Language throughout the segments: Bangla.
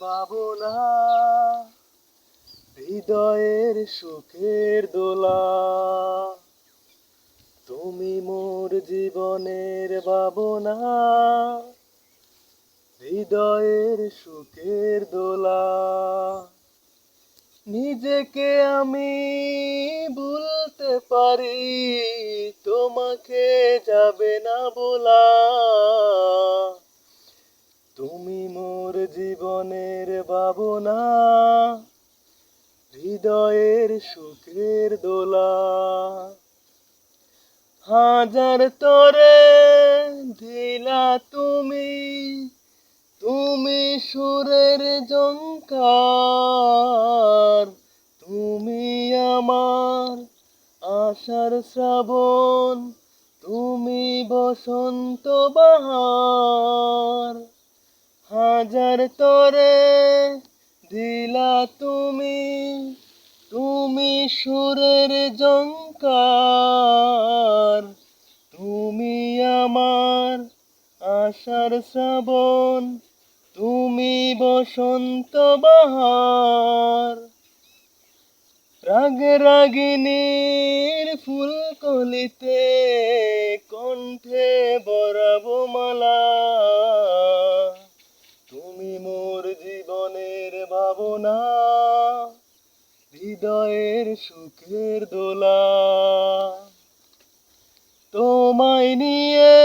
পাবো না হৃদয়ের সুখের দোলা। তুমি মোর জীবনের ভাবনা, হৃদয়ের সুখের দোলা। নিজেকে আমি ভুলতে পারি, তোমাকে যাবে না বলা। তুমি মোর জীবনের ভাবনা, হৃদয়ের সুখের দোলা। হাজার তরে দিলা তুমি, তুমি সুরের ঝংকার। তুমি আমার আশার শ্রাবণ, তুমি বসন্ত বাহার। হাজার তরে দিলা তুমি, তুমি সুরের ঝংকার। তুমি আমার আশার শ্রাবণ, তুমি বসন্ত বাহার। রাগ রাগিনীর ফুলকলিতে কণ্ঠে বরাবো মালা। তুমি মোর জীবনের ভাবনা, হৃদয়ের সুখের দোলা। তোমায় নিয়ে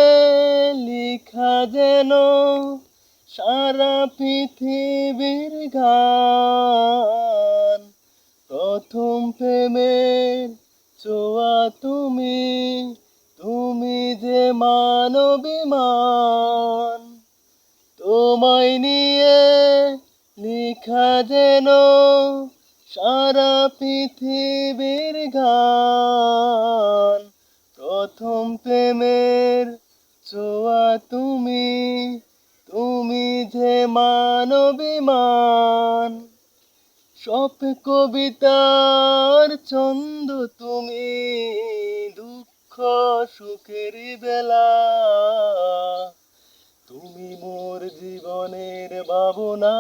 লিখা যেন সারা পৃথিবীর গান। প্রথম প্রেমের ছোঁয়া তুমি, তুমি যে মানবিমান। তোমায় নিয়ে লিখা যেন সারা পৃথিবীর গান। প্রথম প্রেমের ছোঁয়া তুমি, তুমি যে মানবিমান। সব কবিতার ছন্দ তুমি, দুঃখ সুখের বেলা। তুমি মোর জীবনের ভাবনা,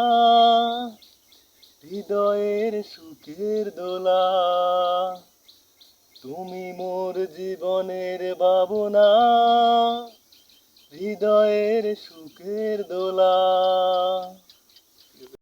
হৃদয়ের সুখের দোলা। তুমি মোর জীবনের ভাবনা, হৃদয়ের সুখের দোলা।